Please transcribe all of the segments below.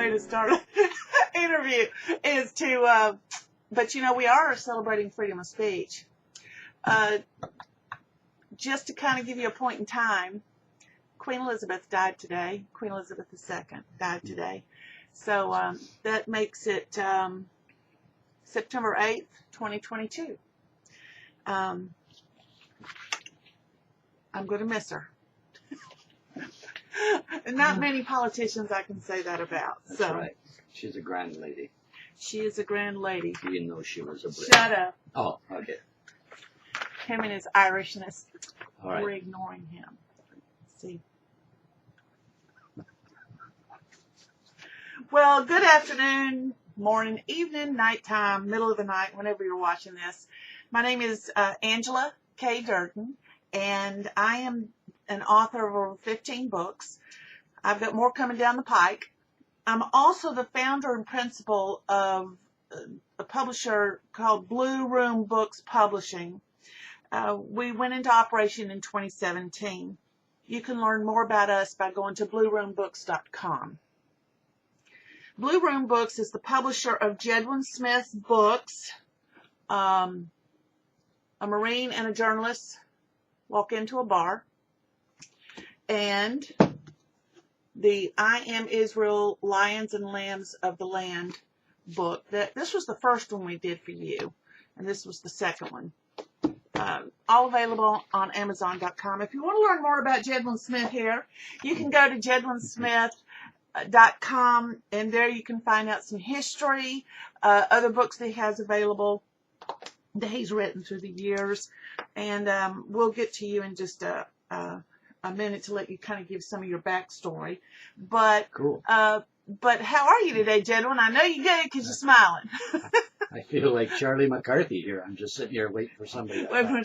way to start an interview is to, but you know, we are celebrating freedom of speech. Just to kind of give you a point in time, Queen Elizabeth died today. Queen Elizabeth II died today. So that makes it September 8th, 2022. I'm going to miss her. Not many politicians I can say that about. That's so. Right. She's a grand lady. She is a grand lady. You didn't know she was a Brit. Shut up. Oh, okay. Him and his Irishness. All right. We're ignoring him. See. Well, good afternoon, morning, evening, nighttime, middle of the night, whenever you're watching this. My name is Angela K. Durden, and I am an author of over 15 books. I've got more coming down the pike. I'm also the founder and principal of a publisher called Blue Room Books Publishing. We went into operation in 2017. You can learn more about us by going to blueroombooks.com. Blue Room Books is the publisher of Jedwin Smith's books. A Marine and a journalist walk into a bar. And the I Am Israel, Lions and Lambs of the Land book. This was the first one we did for you, and this was the second one. All available on Amazon.com. If you want to learn more about Jedwin Smith here, you can go to JedwinSmith.com, and there you can find out some history, other books that he has available that he's written through the years, and we'll get to you in just a minute to let you kind of give some of your backstory. But cool. But how are you today, Jedwin? I know you're good because you're smiling. I feel like Charlie McCarthy here. I'm just sitting here waiting for somebody. Okay.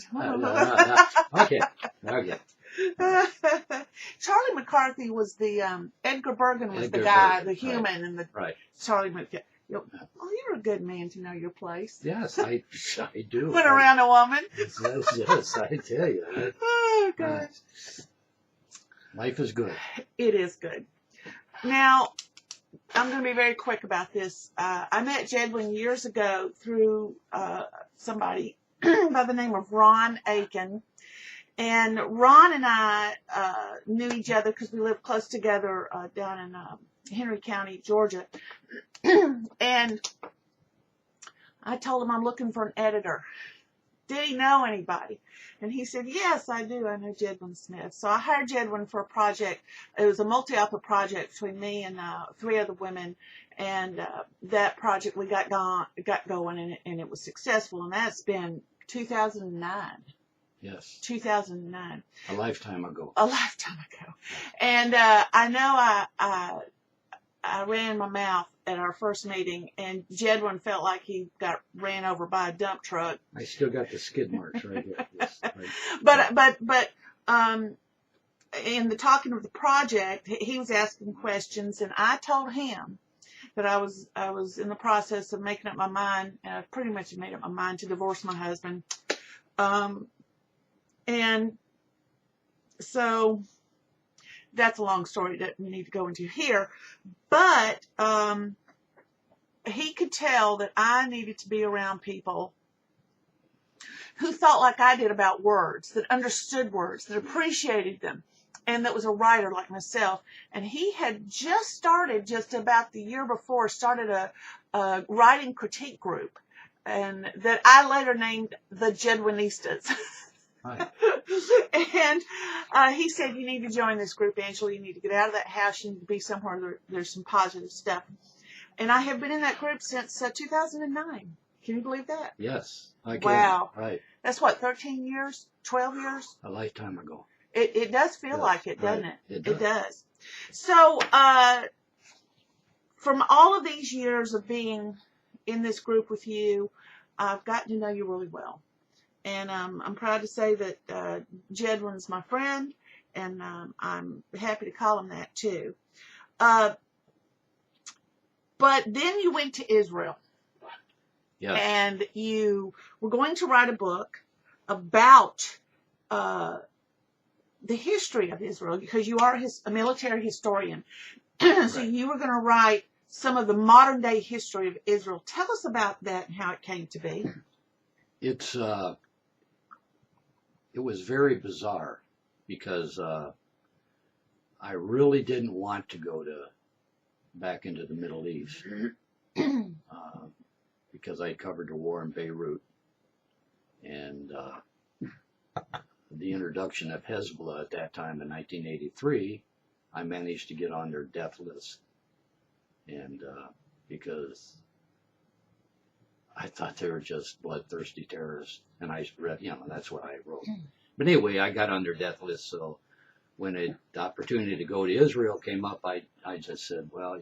Charlie McCarthy was the Edgar Bergen was Edgar the guy, Bergen, the human, right. and the Right. Charlie McCarthy. Oh, you're a good man to know your place. Yes, I do. Went around a woman. Yes, I tell you. Oh, God. Life is good. It is good. Now, I'm going to be very quick about this. I met Jedwin years ago through somebody by the name of Ron Aiken. And Ron and I knew each other because we lived close together down in Henry County, Georgia. And I told him I'm looking for an editor. Did he know anybody? And he said, yes, I do. I know Jedwin Smith. So I hired Jedwin for a project. It was a multi-author project between me and 3 other women. And that project we got going, and it was successful. And that's been 2009. Yes. 2009. A lifetime ago. A lifetime ago. And I know I ran my mouth at our first meeting, and Jedwin felt like he got ran over by a dump truck. I still got the skid marks right here. Yes, right. But in the talking of the project, he was asking questions, and I told him that I was in the process of making up my mind, and I pretty much made up my mind to divorce my husband. And so that's a long story that we need to go into here. But he could tell that I needed to be around people who thought like I did about words, that understood words, that appreciated them, and that was a writer like myself. And he had just about the year before, started a writing critique group, and that I later named the Jedwinistas. Right. And he said, you need to join this group, Angela. You need to get out of that house. You need to be somewhere where there's some positive stuff. And I have been in that group since 2009. Can you believe that? Yes, I can. Wow. Right. That's what, 13 years? 12 years? A lifetime ago. It does feel like it, doesn't right. it? It does. So, from all of these years of being in this group with you, I've gotten to know you really well. And I'm proud to say that Jedwin's my friend, and I'm happy to call him that too. But then you went to Israel. Yes. And you were going to write a book about the history of Israel, because you are a military historian. So you were going to write some of the modern day history of Israel. Tell us about that and how it came to be. It was very bizarre because I really didn't want to go back into the Middle East because I covered the war in Beirut, and the introduction of Hezbollah at that time in 1983, I managed to get on their death list, and because I thought they were just bloodthirsty terrorists, and I read, that's what I wrote. But anyway, I got on their death list, so when the opportunity to go to Israel came up, I just said, well,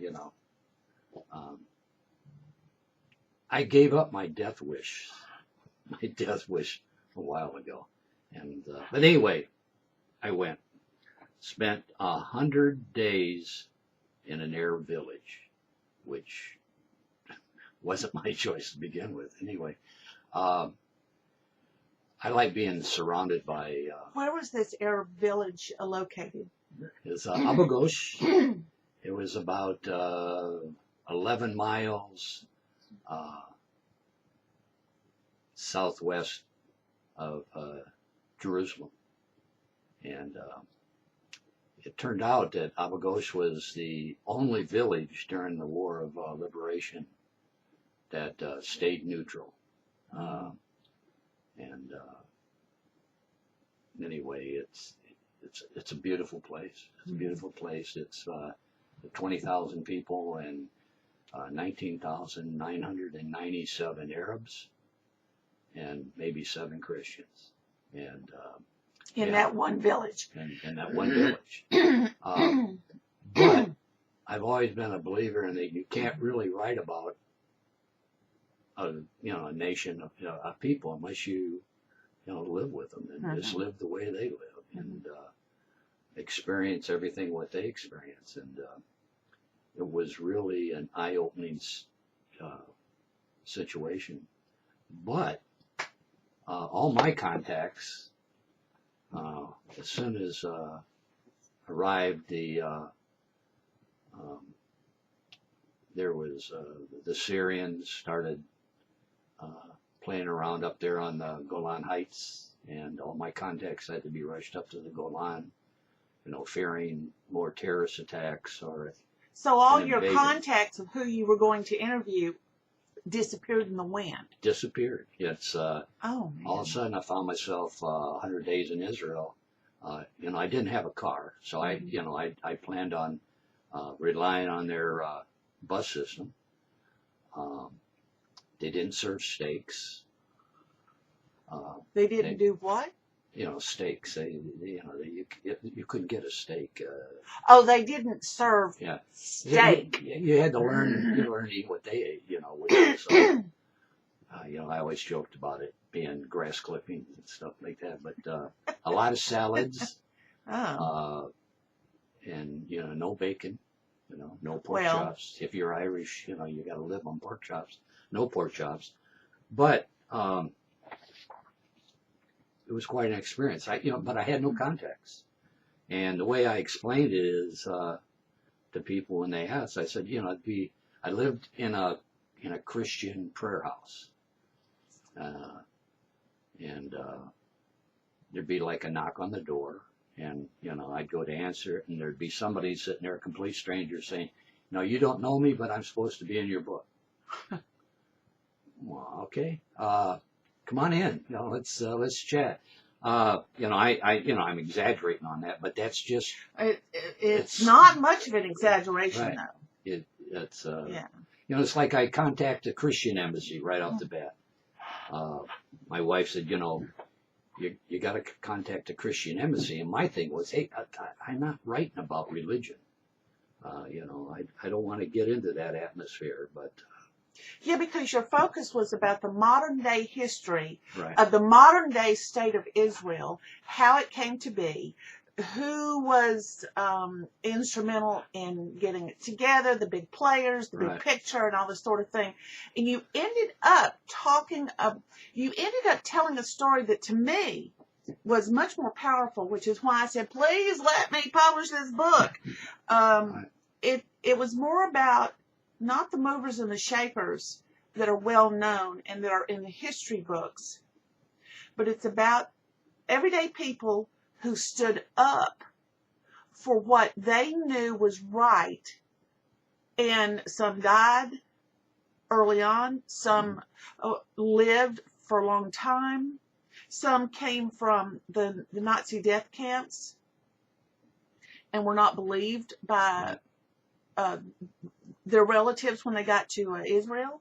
I gave up my death wish a while ago. And but anyway, I went, spent 100 days in an Arab village, which wasn't my choice to begin with. Anyway, I like being surrounded by. Where was this Arab village located? It's Abu Ghosh. It was about 11 miles southwest of Jerusalem, and it turned out that Abu Ghosh was the only village during the War of Liberation that stayed neutral. And anyway, it's a beautiful place. It's a beautiful place. It's 20,000 people and 19,997 Arabs and maybe 7 Christians. And in that one village. In that one village. But I've always been a believer in that you can't really write about a nation of people unless you live with them and just live the way they live and experience everything what they experience. And it was really an eye-opening situation. But all my contacts, as soon as arrived, there was the Syrians started playing around up there on the Golan Heights, and all my contacts had to be rushed up to the Golan, fearing more terrorist attacks or. So all your contacts of who you were going to interview disappeared in the wind. Disappeared. It's man. All of a sudden I found myself 100 days in Israel. I didn't have a car, so I planned on relying on their bus system. They didn't serve steaks. They didn't do what? Steaks. You couldn't get a steak. They didn't serve steak. You had to learn to eat what they ate. So, I always joked about it being grass clippings and stuff like that. But a lot of salads. And no bacon. No pork chops. If you're Irish, you got to live on pork chops. No pork chops. But it was quite an experience. But I had no contacts. And the way I explained it is to people when they asked, I said, I lived in a Christian prayer house, and there'd be like a knock on the door, and I'd go to answer it, and there'd be somebody sitting there, a complete stranger, saying, "No, you don't know me, but I'm supposed to be in your book." Well, okay. Come on in. Let's chat. I'm exaggerating on that, but that's just. It's not much of an exaggeration, right. Though. It's it's like I contact the Christian embassy right off the bat. My wife said, you got to contact the Christian embassy, and my thing was, hey, I'm not writing about religion. I don't want to get into that atmosphere, but. Yeah, because your focus was about the modern day history right. of the modern day state of Israel, how it came to be, who was instrumental in getting it together, the big players, the big right. picture, and all this sort of thing. And you ended up telling a story that to me was much more powerful, which is why I said, please let me publish this book. Right. It was more about not the movers and the shakers that are well known and that are in the history books, but it's about everyday people who stood up for what they knew was right. And some died early on, some lived for a long time, some came from the Nazi death camps and were not believed by their relatives when they got to Israel.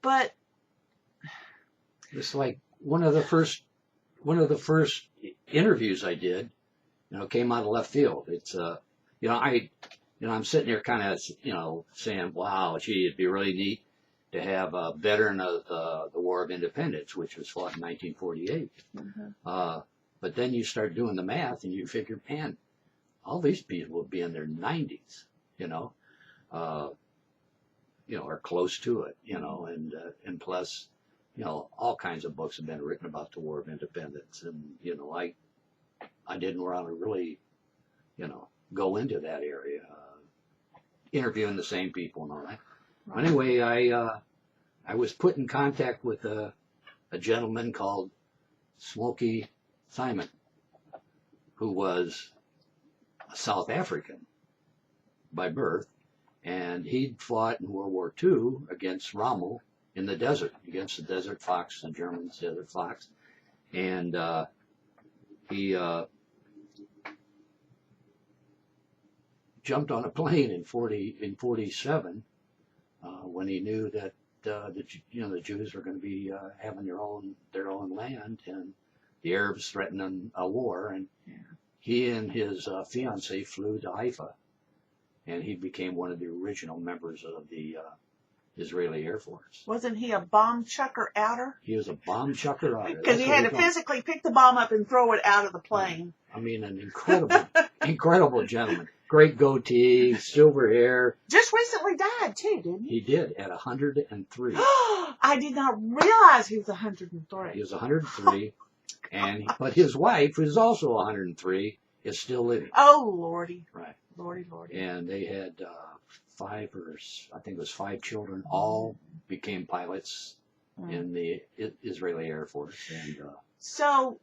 But it's like one of the first interviews I did, came out of left field. It's I'm sitting here kind of saying, wow, gee, it'd be really neat to have a veteran of the War of Independence, which was fought in 1948. mm-hmm. But then you start doing the math and you figure, man, all these people will be in their 90s, or close to it, and plus, all kinds of books have been written about the War of Independence, and I didn't want to really, go into that area, interviewing the same people and all that. Right. Anyway, I was put in contact with a gentleman called Smokey Simon, who was a South African by birth, and he'd fought in World War II against Rommel in the desert, against the Desert Fox, the Germans' Desert Fox, and he jumped on a plane in 47 when he knew that the Jews were going to be having their own land, and the Arabs threatening a war, and he and his fiancée flew to Haifa, and he became one of the original members of the Israeli Air Force. Wasn't he a bomb chucker outer? He was a bomb chucker outer. Because he had to physically pick the bomb up and throw it out of the plane. I mean, an incredible gentleman. Great goatee, silver hair. Just recently died, too, didn't he? He did, at 103. I did not realize he was 103. He was 103, but his wife, who's also 103, is still living. Oh, Lordy. Right. Lordy. And they had five children, all became pilots in the Israeli Air Force. And so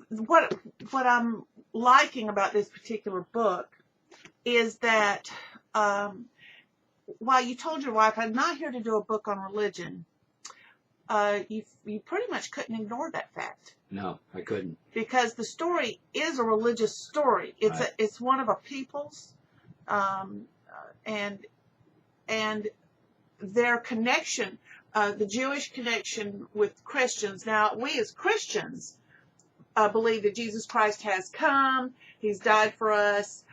what I'm liking about this particular book is that while you told your wife, I'm not here to do a book on religion, you pretty much couldn't ignore that fact. No, I couldn't. Because the story is a religious story. It's one of a people's, and their connection, the Jewish connection with Christians. Now, we as Christians believe that Jesus Christ has come, He's died for us,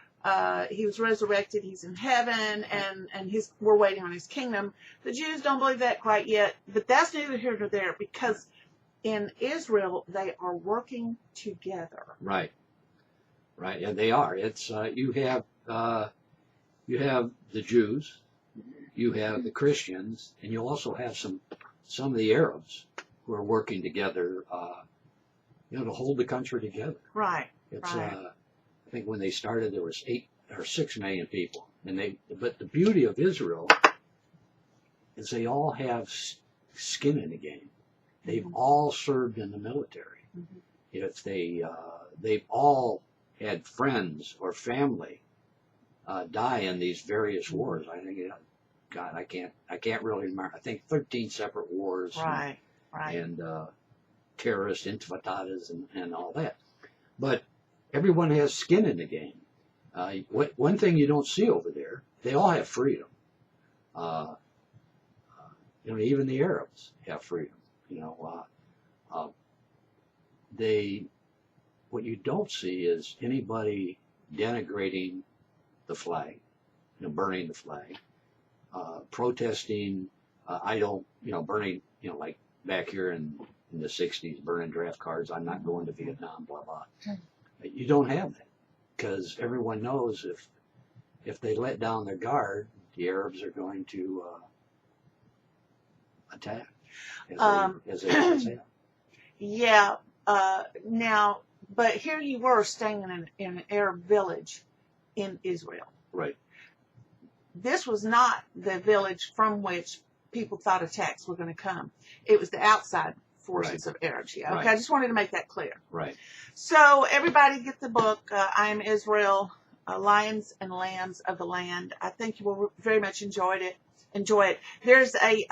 He was resurrected, He's in heaven, and we're waiting on His kingdom. The Jews don't believe that quite yet, but that's neither here nor there, because in Israel they are working together. Right, and they are. It's you have the Jews, you have the Christians, and you also have some of the Arabs who are working together, to hold the country together. Right. It's I think when they started there was 8 or 6 million people, but the beauty of Israel is they all have skin in the game. They've all served in the military. Mm-hmm. If they've all had friends or family die in these various wars. I think, God, I can't really remember. I think 13 separate wars. Right. And terrorist intifadadas and all that. But everyone has skin in the game. One thing you don't see over there, they all have freedom. Even the Arabs have freedom. What you don't see is anybody denigrating the flag, burning the flag, protesting. Burning, like back here in the 60s, burning draft cards. I'm not going to Vietnam, blah blah. You don't have that, because everyone knows if they let down their guard, the Arabs are going to attack, as they always have. Yeah. Now, but here you were staying in an Arab village in Israel. Right. this was not the village from which people thought attacks were going to come. It was the outside forces of Eritrea. Okay, Right. I just wanted to make that clear. Right. So everybody get the book, I Am Israel, Lions and Lambs of the Land. I think you will very much enjoy it. There's a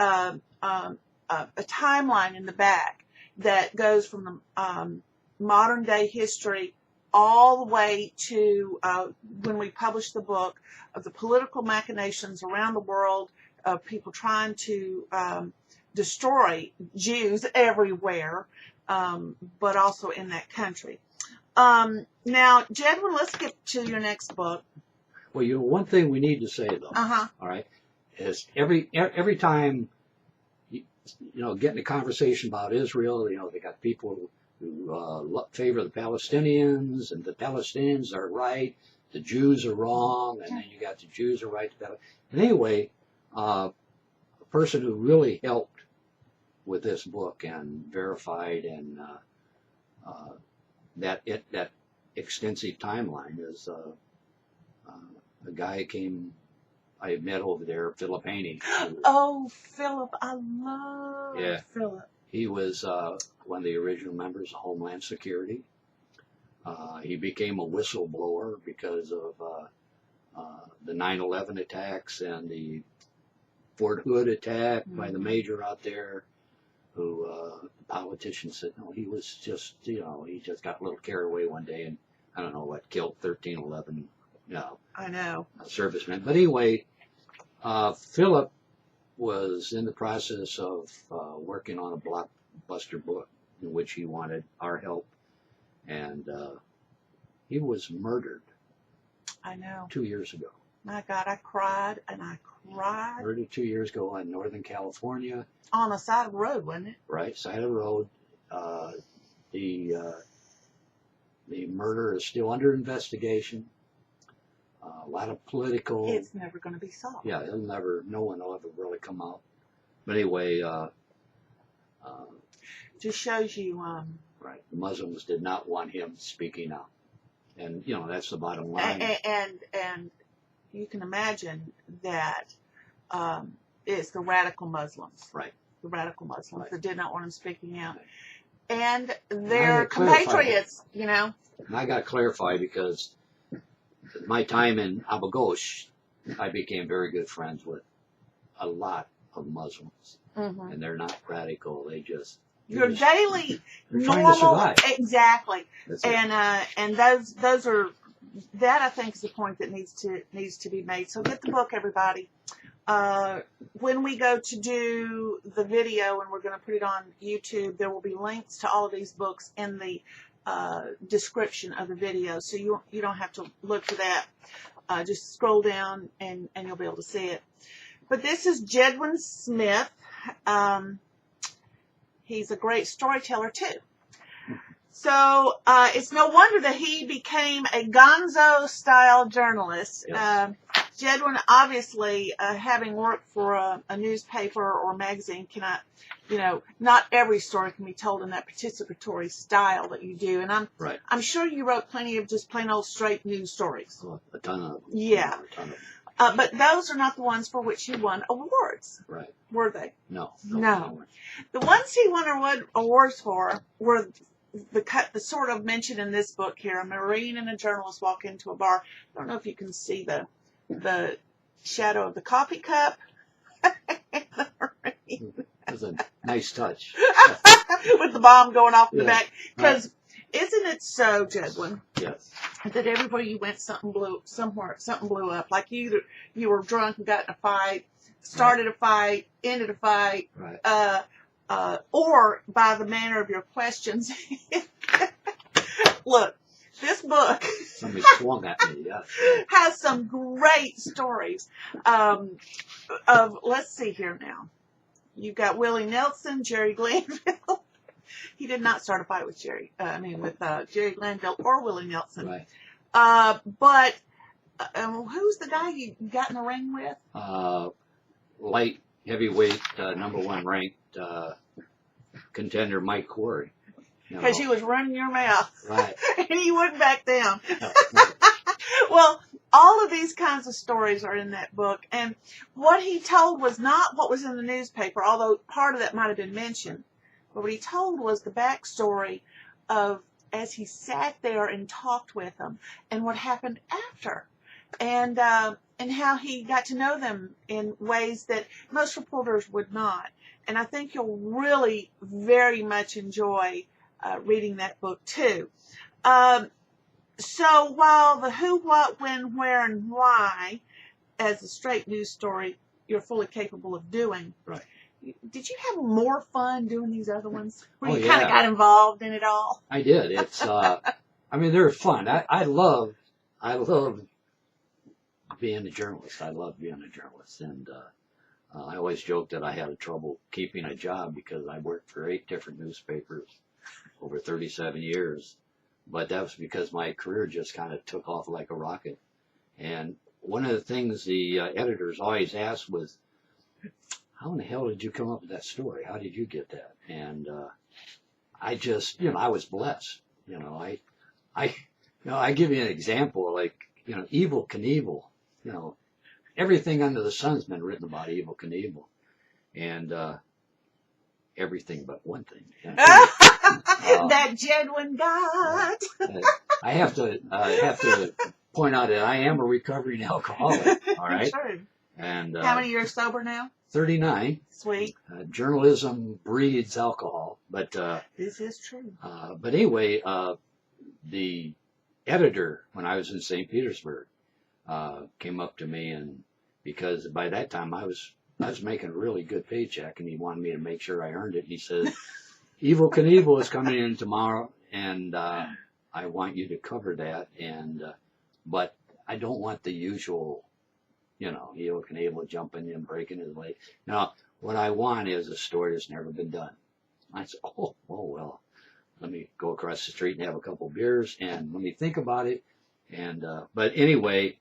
timeline in the back that goes from the modern day history all the way to when we published the book, of the political machinations around the world of people trying to destroy Jews everywhere, but also in that country. Now, Jedwin, let's get to your next book. Well, one thing we need to say though, all right, is every time get in a conversation about Israel, they got people who favor the Palestinians, and the Palestinians are right, the Jews are wrong, and then you got the Jews are right. And anyway, a person who really helped with this book and verified and that extensive timeline is a guy I met over there, Philip Haney. Oh, Philip, I love Philip. He was one of the original members of Homeland Security. He became a whistleblower because of the 9/11 attacks and the Fort Hood attack by the major out there, who the politicians said, no, he was just, he just got a little carried away one day and, I don't know what, killed 13, 11, I know. Servicemen. But anyway, Philip was in the process of working on a blockbuster book in which he wanted our help, and he was murdered. I know. 2 years ago. My God, I cried and I cried. Murdered 2 years ago in Northern California. On the side of the road, wasn't it? Right, side of the road. The murder is still under investigation. A lot of political. It's never going to be solved. Yeah, no one will ever really come out. But anyway, just shows you. Right, the Muslims did not want him speaking out, and that's the bottom line. And you can imagine that it's the radical Muslims. Right. The radical Muslims that did not want him speaking out. Right. And their compatriots, And I got to clarify, because my time in Abu Ghosh, I became very good friends with a lot of Muslims. Mm-hmm. And they're not radical. They just... Your daily normal... to survive. Exactly. That's and those are... That, I think, is the point that needs to be made. So get the book, everybody. When we go to do the video, and we're going to put it on YouTube, there will be links to all of these books in the description of the video, so you don't have to look for that. Just scroll down and you'll be able to see it. But this is Jedwin Smith. He's a great storyteller too. So it's no wonder that he became a gonzo-style journalist. Yes. Jedwin, obviously, having worked for a newspaper or magazine, cannot, not every story can be told in that participatory style that you do. And I'm sure you wrote plenty of just plain old straight news stories. Well, a ton of them. Yeah. A ton of them. But those are not the ones for which he won awards. Right. Were they? No. The ones he won awards for were the sort of mentioned in this book here. A Marine and a journalist walk into a bar. I don't know if you can see the shadow of the coffee cup. That's a nice touch. With the bomb going off in the back. Because isn't it so, Jedwin? Yes. That everywhere you went, something blew up. Like you were drunk and got in a fight, started a fight, ended a fight, or by the manner of your questions. Look, this book Somebody swung at me, has some great stories of, let's see here now. You've got Willie Nelson, Jerry Glanville. He did not start a fight with Jerry Glanville or Willie Nelson. Right. But who's the guy you got in the ring with? Light heavyweight, #1 ranked contender Mike Quarry. Because he was running your mouth. Right. And he wouldn't back down. No. Well, all of these kinds of stories are in that book. And what he told was not what was in the newspaper, although part of that might have been mentioned. But what he told was the backstory of as he sat there and talked with them and what happened after. And how he got to know them in ways that most reporters would not. And I think you'll really very much enjoy reading that book too. So while the who, what, when, where, and why, as a straight news story, you're fully capable of doing. Right. Did you have more fun doing these other ones? Where you yeah. kind of got involved in it all? I did. It's, I mean, they're fun. I love being a journalist. I love being a journalist. And, I always joke that I had trouble keeping a job because I worked for 8 different newspapers over 37 years. But that was because my career just kind of took off like a rocket. And one of the things the editors always asked was, how in the hell did you come up with that story? How did you get that? And I just, I was blessed. I give you an example, like, Evel Knievel, everything under the sun's been written about Evel Knievel. And everything but one thing. That Jedwin got. I have to point out that I am a recovering alcoholic. All right. True. And how many years sober now? 39. Sweet. Journalism breeds alcohol, but this is true. But anyway, the editor when I was in St. Petersburg came up to me, and because by that time I was making a really good paycheck, and he wanted me to make sure I earned it. And he said, Evel Knievel is coming in tomorrow, and I want you to cover that. And but I don't want the usual, Evel Knievel jumping in, breaking his leg. Now, what I want is a story that's never been done. I said, oh well, let me go across the street and have a couple beers, and let me think about it. And but anyway,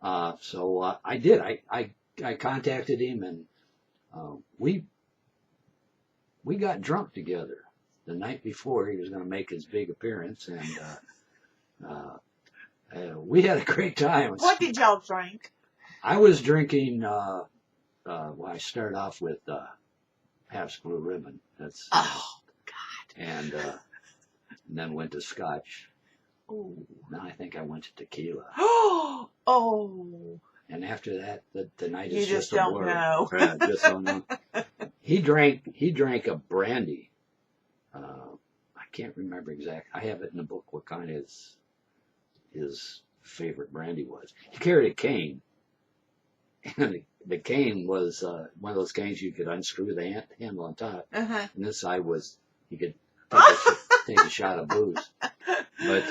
so I did. I contacted him, and we got drunk together the night before he was going to make his big appearance, and we had a great time. What did y'all drink? I was drinking. I started off with Pabst Blue Ribbon. That's oh God. And then went to Scotch. Ooh. Then I think I went to tequila. Oh. And after that, the night you is just a don't blur. know. Right, just don't know. He drank a brandy. I can't remember exactly. I have it in the book what kind his favorite brandy was. He carried a cane, and the cane was one of those canes you could unscrew the handle on top, and this side was you could take a shot of booze. But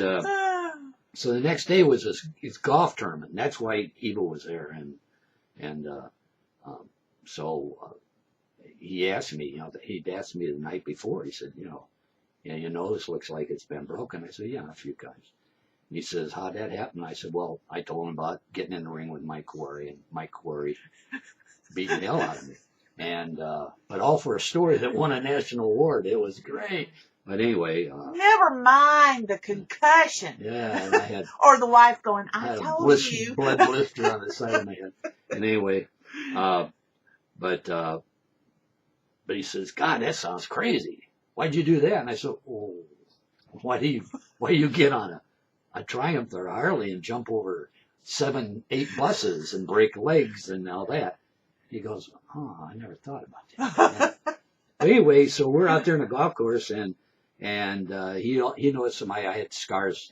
so the next day was his golf tournament. And that's why Evel was there, and so he asked me. He'd asked me the night before. He said, this looks like it's been broken. I said, yeah, a few times. And he says, how'd that happen? I said, well, I told him about getting in the ring with Mike Quarry, and Mike Quarry beating the hell out of me. And but all for a story that won a national award. It was great. But anyway, never mind the concussion. Yeah, and I had or the wife going, I had told a you. blood blister on the side of my head. And anyway, but he says, God, that sounds crazy. Why'd you do that? And I said, oh, why do you get on a Triumph or a Harley and jump over 7, 8 buses and break legs and all that? He goes, I never thought about that. Yeah. Anyway, so we're out there in the golf course, and he noticed I had scars.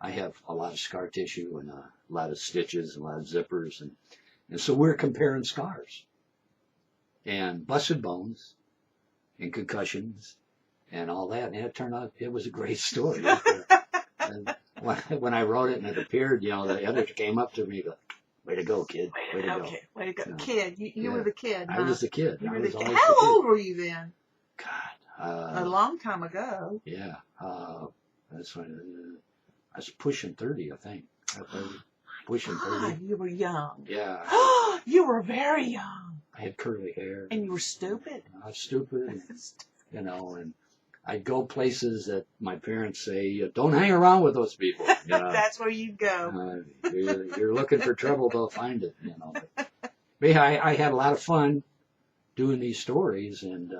I have a lot of scar tissue and a lot of stitches, and a lot of zippers, and so we're comparing scars and busted bones and concussions and all that. And it turned out it was a great story. And when I wrote it and it appeared, the editor came up to me and go, way to go, kid. Way to go. Way to go. Kid. You were the kid. I was the kid. You were the kid. How old were you then? God. A long time ago. Yeah. That's when I was pushing 30, I think. Pushing 30. You were young. Yeah. You were very young. I had curly hair. And you were stupid. I was stupid. And I'd go places that my parents say, don't hang around with those people. That's where you go. You're looking for trouble, they'll find it. But yeah, I had a lot of fun doing these stories, and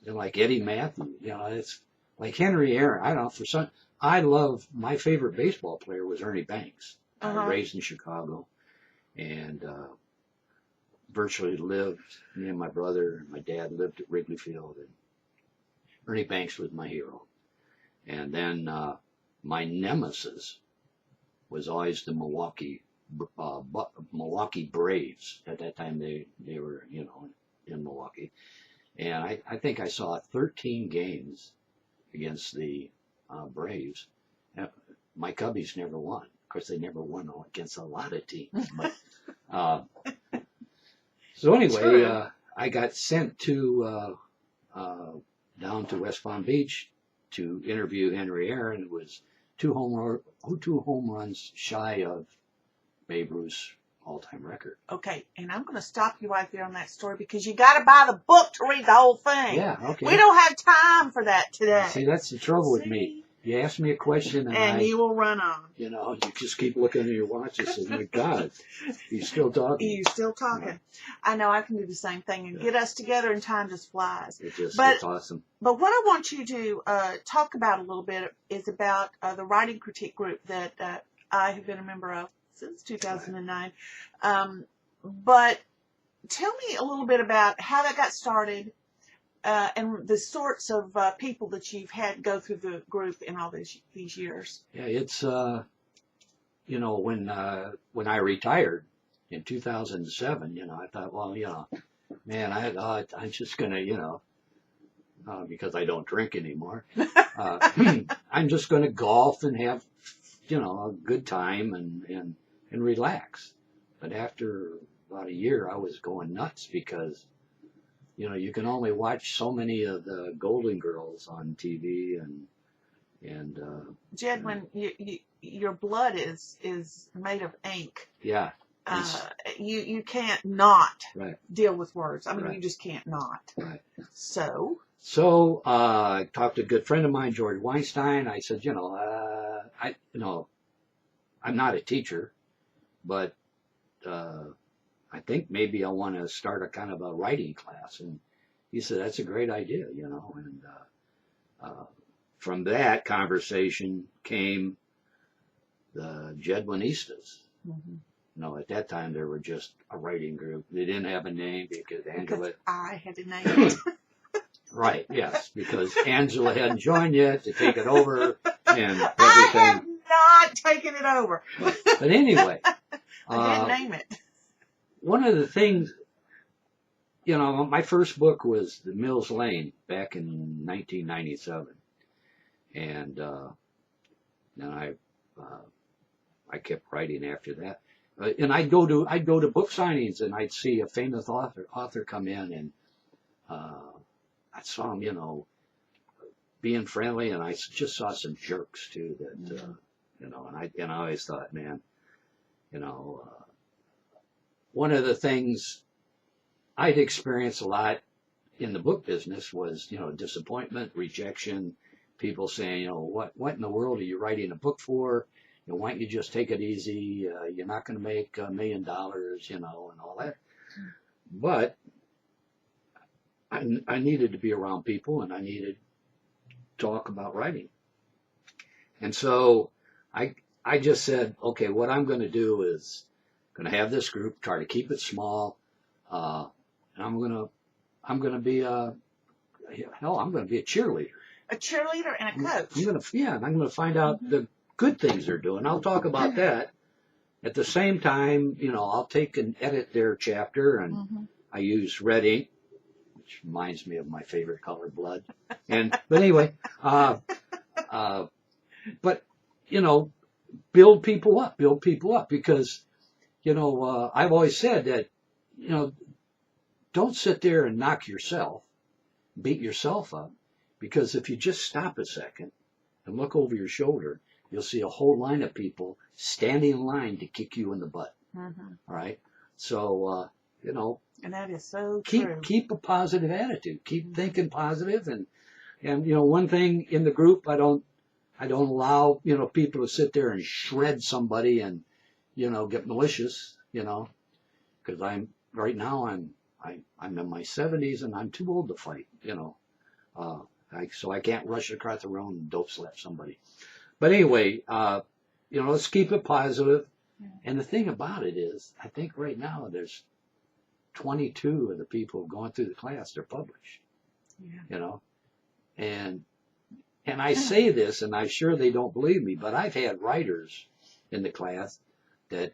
like Eddie Matthews, it's like Henry Aaron. I don't know, my favorite baseball player was Ernie Banks. Raised in Chicago, and virtually lived, me and my brother and my dad lived at Wrigley Field, and Ernie Banks was my hero. And then my nemesis was always the Milwaukee Braves. At that time they were, in Milwaukee. And I think I saw 13 games against the Braves. My Cubbies never won. Of course, they never won against a lot of teams. But, so anyway, I got sent to down to West Palm Beach to interview Henry Aaron, who was two home runs shy of Babe Ruth's all-time record. Okay, and I'm going to stop you right there on that story because you got to buy the book to read the whole thing. Yeah, okay. We don't have time for that today. See, that's the trouble with me. You ask me a question and you will run on. You just keep looking at your watch and say, my God, he's still talking. He's still talking. Yeah. I know I can do the same thing and get us together and time just flies. It's awesome. But what I want you to talk about a little bit is about the writing critique group that I have been a member of since 2009. But tell me a little bit about how that got started. And the sorts of people that you've had go through the group in all these years. Yeah, it's when I retired in 2007, I thought, well, man, I'm just gonna, because I don't drink anymore, I'm just gonna golf and have, a good time and relax. But after about a year, I was going nuts because you can only watch so many of the Golden Girls on TV, and Jedwin, your blood is made of ink. Yeah. You can't not right. deal with words. I mean, right. You just can't not. Right. So I talked to a good friend of mine, George Weinstein. I said, I'm not a teacher, but I think maybe I want to start a kind of a writing class. And he said, that's a great idea, and from that conversation came the Jedwinistas. Mm-hmm. At that time there were just a writing group. They didn't have a name because Angela. I had to name it. Right, yes, because Angela hadn't joined yet to take it over and everything. I have not taken it over. But anyway. I did name it. One of the things, my first book was The Mills Lane back in 1997, and then I kept writing after that. And I'd go to book signings, and I'd see a famous author come in, and I saw him, being friendly, and I just saw some jerks too that and I always thought, man, one of the things I'd experienced a lot in the book business was, disappointment, rejection, people saying, what in the world are you writing a book for? Why don't you just take it easy? You're not going to make $1 million, and all that. But I needed to be around people, and I needed to talk about writing. And so I just said, okay, what I'm going to do is going to have this group, try to keep it small, and I'm going to be a cheerleader. A cheerleader and a coach. I'm going to find out the good things they're doing. I'll talk about that. At the same time, I'll take and edit their chapter, and I use red ink, which reminds me of my favorite color, blood. But anyway, but build people up because, I've always said that, don't sit there and beat yourself up, because if you just stop a second and look over your shoulder, you'll see a whole line of people standing in line to kick you in the butt. Mm-hmm. All right. So, you know, And that is so keep true. keep a positive attitude. Keep thinking positive, and you know, one thing in the group, I don't allow, you know, people to sit there and shred somebody and, you know, get malicious, you know, because right now I'm in my 70s and I'm too old to fight, you know, so I can't rush across the room and dope slap somebody. But anyway, you know, let's keep it positive. And the thing about it is, I think right now there's 22 of the people who've gone through the class, they're published, you know, and I say this, and I'm sure they don't believe me, but I've had writers in the class that,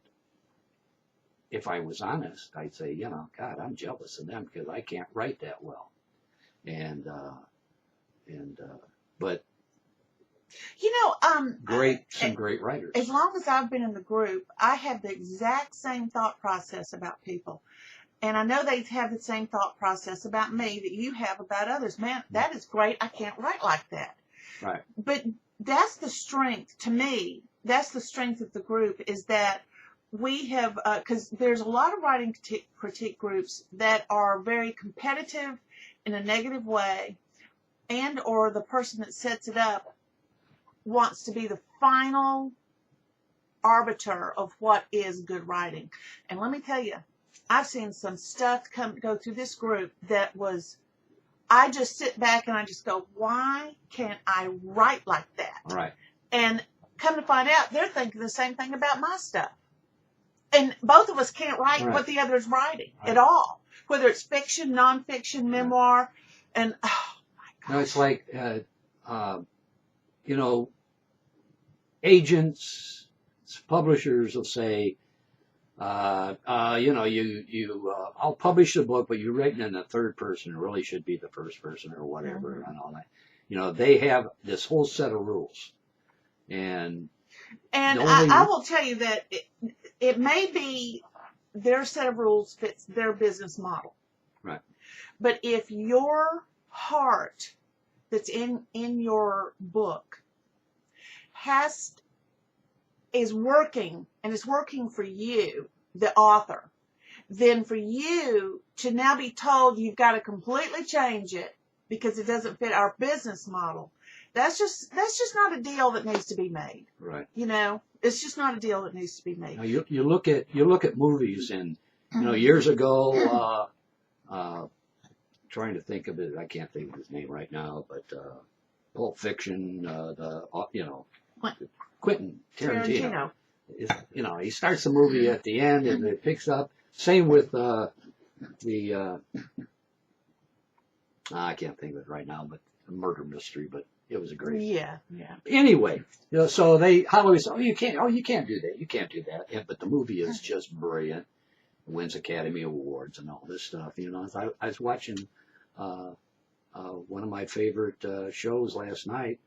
if I was honest, I'd say, you know, God, I'm jealous of them because I can't write that well. But You know, some great writers. As long as I've been in the group, I have the exact same thought process about people. And I know they have the same thought process about me that you have about others. Man, that is great. I can't write like that. Right. But that's the strength, to me, that's the strength of the group, is that we have, because there's a lot of writing critique groups that are very competitive in a negative way, and or the person that sets it up wants to be the final arbiter of what is good writing. And let me tell you, I've seen some stuff go through this group that was, I just sit back and I just go, why can't I write like that? Right. And come to find out, they're thinking the same thing about my stuff. And both of us can't write what the other's writing at all, whether it's fiction, nonfiction, memoir, and oh my God. No, it's like, you know, agents, publishers will say, you know, I'll publish the book, but you're writing in the third person. It really should be the first person or whatever, and all that. You know, they have this whole set of rules, and I will tell you that it may be their set of rules fits their business model, right? But if your heart that's in your book is working, and is working for you, the author, then for you to now be told you've got to completely change it because it doesn't fit our business model, that's just not a deal that needs to be made. Right. You know, it's just not a deal that needs to be made. Now you look at movies, and you know, years ago, trying to think of it, I can't think of his name right now, but Pulp Fiction, you know, Quentin Tarantino. You know, he starts the movie at the end and it picks up. Same with I can't think of it right now, but a murder mystery, but it was a great. Yeah. Anyway, you know, so Hollywood said, you can't do that. You can't do that. Yeah, but the movie is just brilliant. It wins Academy Awards and all this stuff. You know, I was watching one of my favorite shows last night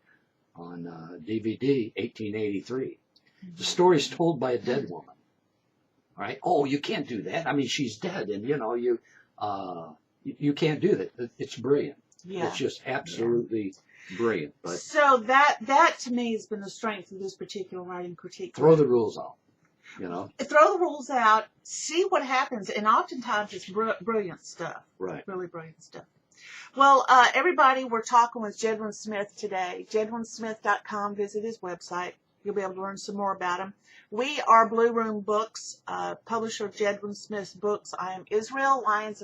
on DVD, 1883. The story's told by a dead woman. All right? Oh, you can't do that. I mean, she's dead, and you know, you can't do that. It's brilliant. Yeah. It's just absolutely brilliant. But so that to me has been the strength of this particular writing critique. Throw the rules out. You know? Throw the rules out, see what happens, and oftentimes it's brilliant stuff. Right. Really brilliant stuff. Well, everybody, we're talking with Jedwin Smith today. JedwinSmith.com. Visit his website. You'll be able to learn some more about him. We are Blue Room Books, publisher of Jedwin Smith's books. I Am Israel, Lions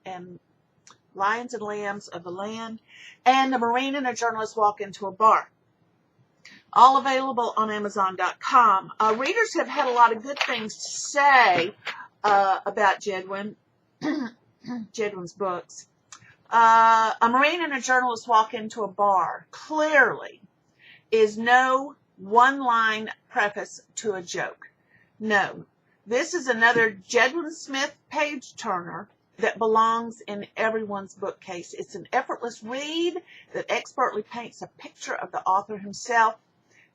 and Lambs of the Land, and The Marine and a Journalist Walk into a Bar. All available on Amazon.com. Readers have had a lot of good things to say about Jedwin's books. A Marine and a Journalist Walk into a Bar clearly is no one-line preface to a joke. No. This is another Jedwin Smith page-turner that belongs in everyone's bookcase. It's an effortless read that expertly paints a picture of the author himself,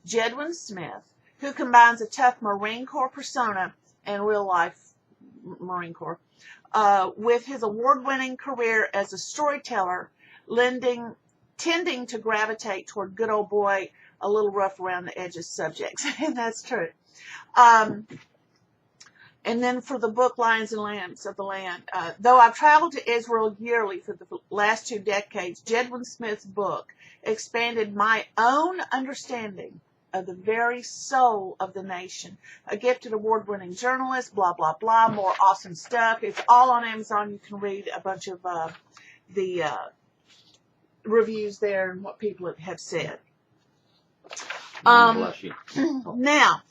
Jedwin Smith, who combines a tough Marine Corps persona and real-life Marine Corps with his award-winning career as a storyteller, tending to gravitate toward good old boy, a little rough around the edges subjects. And that's true. And then for the book Lions and Lambs of the Land, though I've traveled to Israel yearly for the last 2 decades, Jedwin Smith's book expanded my own understanding of the very soul of the nation. A gifted award-winning journalist, blah, blah, blah, more awesome stuff. It's all on Amazon. You can read a bunch of the reviews there and what people have said. Bless you. Now,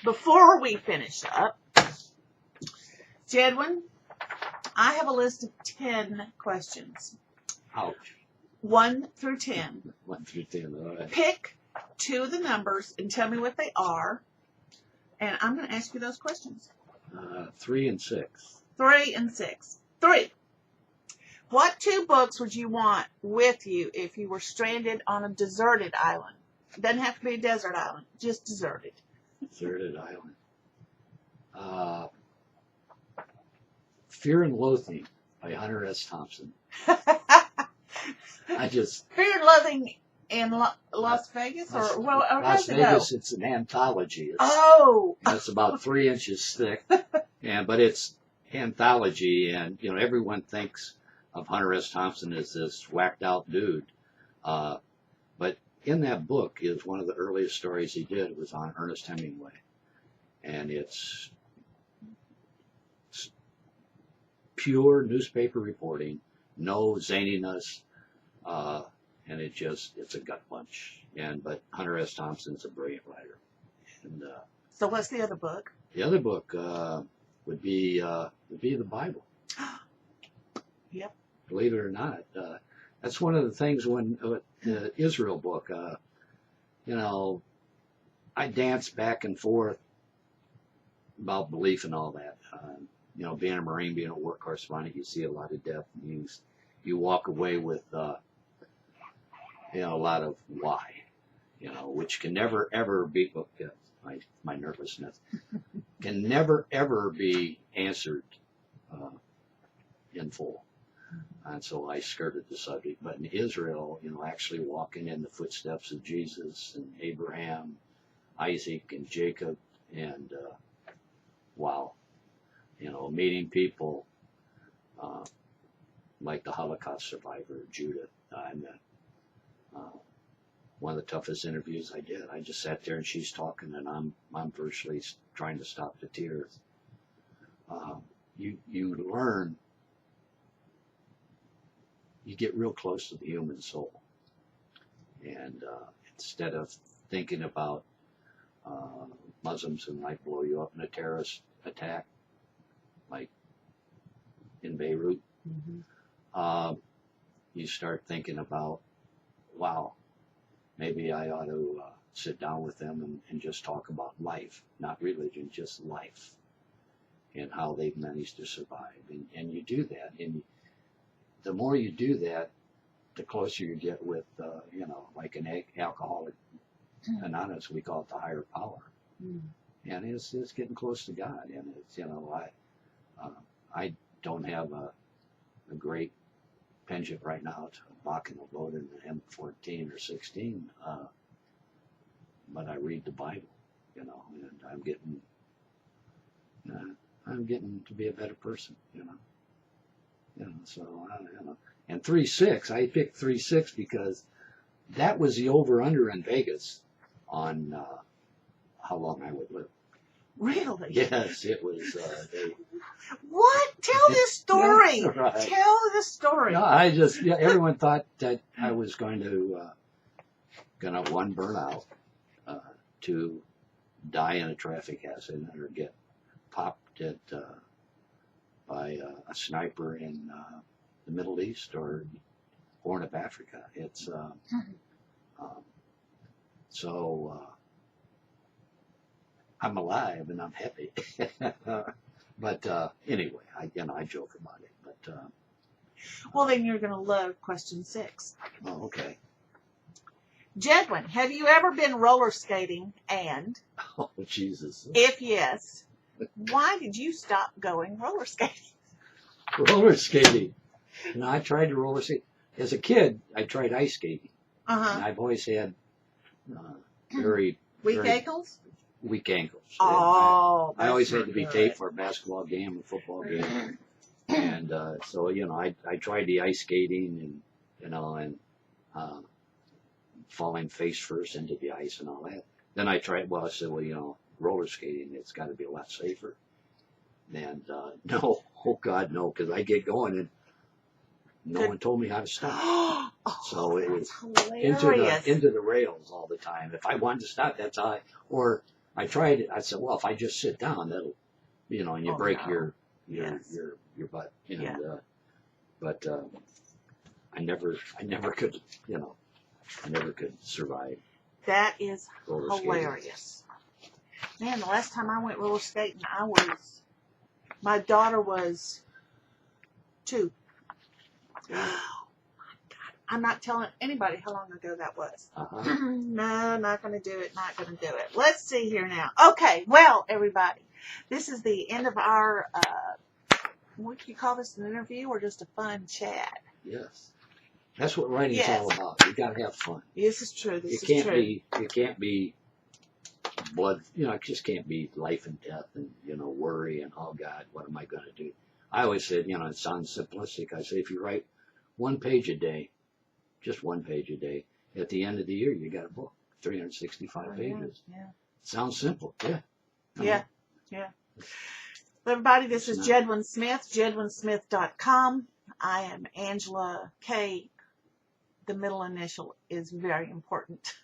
before we finish up, Jedwin, I have a list of 10 questions. Ouch. 1 through 10. 1 through 10. All right. Pick 2 of the numbers and tell me what they are. And I'm going to ask you those questions. 3 and 6. 3 and 6. 3. What 2 books would you want with you if you were stranded on a deserted island? It doesn't have to be a desert island, just deserted. Deserted island. Fear and Loathing by Hunter S. Thompson. I just... Fear and Loathing in Las Vegas? Or Las Vegas, it's an anthology. It's about 3 inches thick. But it's anthology, and everyone thinks of Hunter S. Thompson as this whacked out dude. But in that book is one of the earliest stories he did. It was on Ernest Hemingway. And it's pure newspaper reporting, no zaniness, and it's a gut punch. But Hunter S. Thompson's a brilliant writer. And so what's the other book? The other book would be the Bible. Yep. Believe it or not, that's one of the things when the Israel book. I dance back and forth about belief and all that. Being a Marine, being a war correspondent, you see a lot of death. You walk away with a lot of why, which can never ever be. My nervousness can never ever be answered in full. And so I skirted the subject. But in Israel, actually walking in the footsteps of Jesus and Abraham, Isaac and Jacob, and wow, meeting people like the Holocaust survivor Judith. I met one of the toughest interviews I did. I just sat there and she's talking, and I'm virtually trying to stop the tears. You learn. You get real close to the human soul. And instead of thinking about Muslims who might blow you up in a terrorist attack, like in Beirut, you start thinking about, wow, maybe I ought to sit down with them and just talk about life, not religion, just life, and how they've managed to survive. And you do that. And the more you do that, the closer you get with, like an alcoholic anonymous, we call it the higher power. And it's getting close to God. And it's, I don't have a great penchant right now to locking a load in an M14 or 16, but I read the Bible, and I'm getting to be a better person, so, and 3-6, I picked 3-6 because that was the over-under in Vegas on how long I would live. Really? Yes, it was. What? Tell this story. Right. Tell the story. No, everyone thought that I was going to one, burn out, 2, die in a traffic accident, or get popped by a sniper in the Middle East or Horn of Africa. It's so I'm alive and I'm happy. But anyway, I joke about it. But well, then you're going to love question 6. Oh, okay. Jedwin, have you ever been roller skating? And oh, Jesus. If yes, why did you stop going roller skating? Roller skating. I tried to roller skate. As a kid, I tried ice skating. And I've always had very weak ankles. weak ankles. Oh, I always that's had to be not taped good. for a basketball game, a football game, and so I tried the ice skating and falling face first into the ice and all that. Then I tried. Well, I said, well, roller skating, it's got to be a lot safer. And no, oh God, no, because I get going and no one told me how to stop. So it was into the rails all the time. If I wanted to stop, that's how or I tried it. I said, well, if I just sit down, that'll, and you break your butt, but I never could, I never could survive. That is roller hilarious. Skating. Man, the last time I went roller skating, my daughter was 2. Oh, my God. I'm not telling anybody how long ago that was. No, not going to do it. Not going to do it. Let's see here now. Okay, well, everybody, this is the end of our, what do you call this, an interview or just a fun chat? Yes. That's what writing's all about. You got to have fun. This is true. This is true. You can't be blood, it just can't be life and death and, worry and, oh God, what am I going to do? I always said, it sounds simplistic. I say, if you write 1 page a day, just 1 page a day, at the end of the year, you got a book, 365 pages. Yeah. Sounds simple. Yeah. Yeah. Everybody, this is Jedwin Smith, jedwinsmith.com. I am Angela K. The middle initial is very important.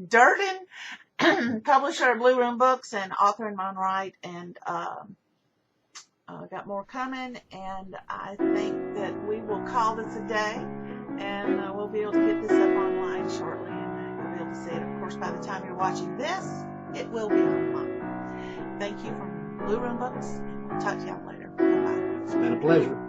Durden, publisher of Blue Room Books and author in my own right, and got more coming, and I think that we will call this a day, and we'll be able to get this up online shortly, and you'll be able to see it. Of course, by the time you're watching this, it will be online. Thank you from Blue Room Books, and we'll talk to y'all later. Bye-bye. It's been a pleasure.